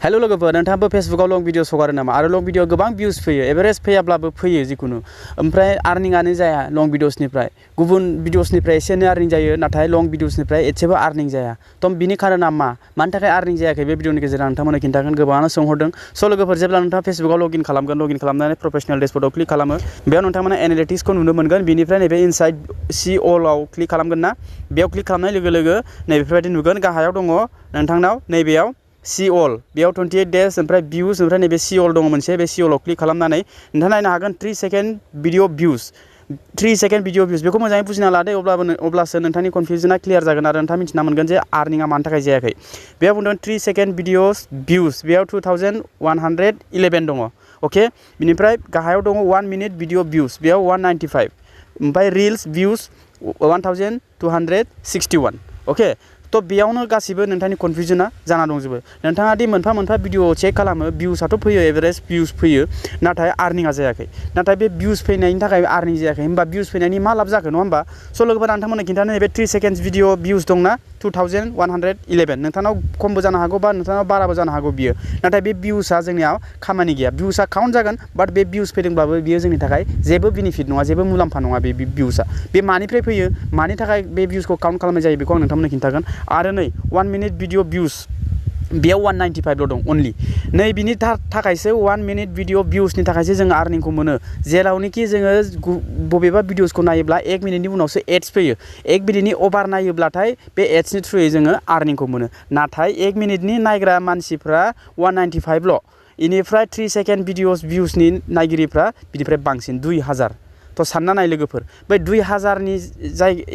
hello लोगोफोर नोंथाङाबो फेसबुकाव लं video हगारो नामा आरो लं भिडिअ गोबां भिउज फैयो एभारेज फैयाब्लाबो फैयो जिखुनु ओमफ्राय आर्निंआनो जाया लं भिडिअसनिफ्राय गुबुन भिडिअसनिफ्राय एसे एनै आर्निं जायो नाथाय लं भिडिअसनिफ्राय एसेबो आर्निं जाया त बिनि खारना मानि थाखाय आर्निं जायाखै बे भिडिअनि गेजेराव नोंथांमोननो खिन्थागोन गोबाङानो सोंहरदों स' लोगोफोर जेब्ला नोंथाङा फेसबुकाव लगइन खालामनानै प्रोफेशनेल डेशबर्डआव क्लिक खालामो बेयाव नोंथांमोना एनालिटिक्सखौ नुनो मोनगोन बिनिफ्राय नैबे इनसाइड सी अल क्लिक खालामगोन ना बेयाव क्लिक खालामनाय लोगो लोगो नैबेफोरबायदि नुगोन गाहायाव दङ नोंथांनाव नैबेयाव सी अल बेयाव 28 डेज ओमफ्राय भिउज ओमफ्राय नैबे सी अल दङ मोनसे बे सी अल क्लिक खालामनानै नोंथाङा नायनो हागोन 3 second video views 3 second video views बेखौ मोजाङै बुजिना लादो अब्लासो नोंथांनि कनफ्यूजनआ क्लियार जागोन आरो नोंथाङा मिथिना मोनगोन जे आर्निंआ मानि थाखाय जायाखै बेयाव बुंदों 3 सेकेन्ड भिडिअस भिउज बेयाव 2111 दङ अके बिनिफ्राय गाहायाव दङ 1 मिनिट भिडिअ भिउज बेयाव 195 ओमफ्राय रिल्स भिउज 1261 अके तो बेयावनो गासिबो नोंथांनि कनफ्यूजनआ जाना दंजोबो नोंथाङा दि मोनफा मोनफा भिडिअ चेक खालामो भिउसआथ' फैयो एभारेज भिउज फैयो नाथाय आर्निंआ जायाखै नाथाय बे भिउज फैनायनि थाखाय आर्निं जायाखै होमबा भिउज फैनायनि मा लाब जाखो नङा होमबा स' लोगोफोर नोंथांमोननो खिन्थानो नैबे 3 सेकेन्ड्स भिडिअ भिउज दंना 2111 नोंथांनाव खमबो जानो हागौ बा नोंथांनाव बाराबो जानो हागौ बियो नाथाय बे भिउसआ जोंनियाव खामानि गैया भिउसआ काउन्ट जागोन बाट बे भिउज फैदोंब्लाबो बियो जोंनि थाखाय जेबो बेनिफिट नङा जेबो मुलाम्फा नङा बे भिउसआ बे मानिफ्राय फैयो मानि थाखाय बे भिउसखौ काउन्ट खालामनाय जायो बेखौ आं नोंथांमोननो खिन्थागोन आरो नै 1 मिनिट भिडिअ भिउज बेयाव 195 दं अनलि नै बिनि थाखायसो 1 मिनिट भिडिअ भिउसनि थाखायसो जों आर्निंखौ मोनो जेरावनोखि जोङो बबेबा भिडिअसखौ नायोब्ला 1 मिनिटनि उनावसो एड्स फैयो 1 मिनिटनि ओभार नायोब्लाथाय बे एड्सनि थ्रुयै जोङो आर्निंखौ मोनो नाथाय 1 मिनिटनि नायग्रा मानसिफ्रा 195 ल' इनिफ्राय 3 सेकेन्ड भिडिअस भिउसनि नायगिरिफ्रा बिनिफ्राय बांसिन 2000 तो सानना नाय लोगोफोर बै 2000 नि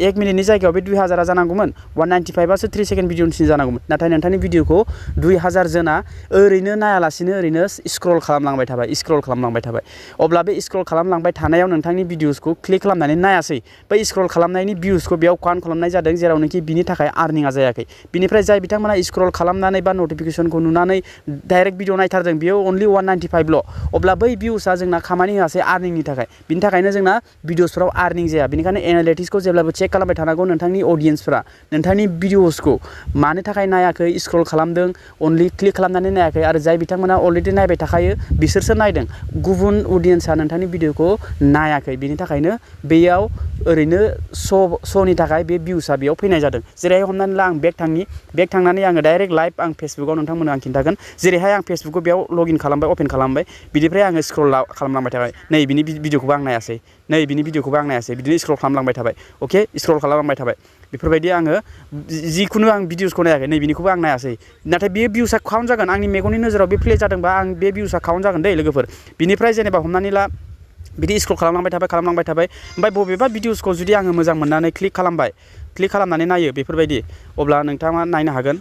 1 मिनिटनि जायगायाव बे 2000 जानांगौमोन 195 आसो 3 सेकेन्ड भिडिअनि जानांगौमोन नाथाय नोंथांनि भिडिअखौ 2000 जना ओरैनो नायालासिनो ओरैनो स्क्रल खालामलांबाय थाबाय अब्ला बे स्क्रल खालामलांबाय थानायाव नोंथांनि भिडिअसखौ क्लिक खालामनानै नायासै बै स्क्रल खालामनायनि भिउसखौ बेयाव काउन्ट खालामनाय जादों जेरावनोखि बिनि थाखाय आर्निंआ जायाखै बिनिफ्राय जाय बिथांमोना स्क्रल खालामनानै बा नटिफिकेशनखौ नुनानै डाइरेक्ट भिडिअ नायथारदों बेयो अनलि 195 ल' अब्ला बै भिउसआ जोंना खामानि होआसै आर्निंनि थाखाय बिनि थाखायनो जोंना भिडिअसफोराव आर्निं जाया बेनिखायनो एनालिटिक्सखौ जेब्लाबो चेक खालामबाय थानांगौ नोंथांनि अडियेन्सफोरा नोंथांनि भिडिअसखौ मानि थाखाय नायाखै स्क्रल खालामदों अनलि क्लिक खालामनानै नायाखै आरो जाय बिथांमोना अलरेडि नायबाय थाखायो बिसोरसो नायदों गुबुन अडियेन्सआ नोंथांनि भिडिअखौ नायाखै बिनि थाखायनो बेयाव ओरैनो श'नि थाखाय बे भिउसआ बेयाव फैनाय जादों जेरैहाय हमनानै ला आं बेक थांनानै आङो डाइरेक्ट लाइभ आं फेसबुकाव नोंथांमोननो आं खिन्थागोन जेरैहाय आं फेसबुकखौ बेयाव लगइन खालामबाय अपेन खालामबाय बिनिफ्राय आङो स्क्रल खालामलांबाय थाबाय नै बिनि भिडिअखौबो आं नायासै नै बिनि भिडिअखौबो आं नायासै बिदिनो स्क्रल खालामलांबाय थाबाय अके स्क्रल खालामलांबाय थाबाय बेफोरबायदि आङो जिखुनु आं भिडिअसखौ नायाखै नै बिनिखौबो आं नायासै नाथाय बे भिउसआ काउन्ट जागोन आंनि मेगननि नोजोराव बे प्ले जादोंबा आं बे भिउसआ काउन्ट जागोन दै लोगोफोर बिनिफ्राय जेनेबा हमनानै ला बिदि स्क्रल खालामलांबाय थाबाय ओमफ्राय बबेबा भिडिअसखौ जुदि आङो मोजां मोननानै क्लिक खालामनानै नायो बेफोरबायदि अब्ला नोंथाङा नायनो हागोन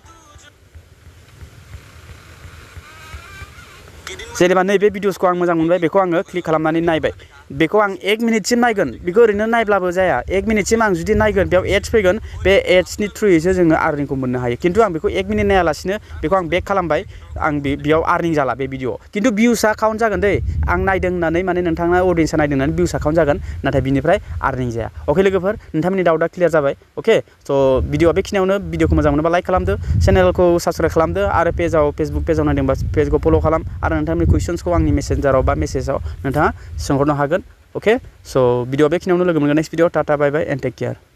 जेनेबा नैबे भिडिअसखौ आं मोजां मोनबाय बेखौ आङो क्लिक खालामनानै नायबाय बेखौ आं 1 मिनिटसिम नायगोन बेखौ ओरैनो नायब्लाबो जाया 1 मिनिटसिम आं जुदि नायगोन बेयाव एड्स फैगोन बे एड्सनि थ्रुयैसो जोङो आर्निंखौ मोननो हायो खिन्थु आं बेखौ 1 मिनिट नायालासिनो बेखौ आं बेक खालामबाय आं बेयाव आर्निं जाला बे भिडिअ खिन्थु भिउसआ काउन्ट जागोन दै आं नायदों होननानै माने नोंथाङा अडियेन्सआ नायदों होननानै भिउसआ काउन्ट जागोन नाथाय बिनिफ्राय आर्निं जाया अके लोगोफोर नोंथांमोननि डाउटआ क्लियार जाबाय अके स' भिडिअआ बेखिनियावनो भिडिअखौ मोजां मोनोबा लाइक खालामदो चेनेलखौ साबस्क्राइब खालामदो आरो फेसबुक पेजाव नायदोंबा पेजखौ फल' खालाम आरो नोंथांनि कुइसन्सखौ आंनि मेसेन्जाराव बा मेसेजाव नोंथाङा सोंहरनो हागोन अके स' भिडिअआ बेखिनियावनो लोगो मोनगोन नेक्स्ट भिडिअ टाटा bye bye and take care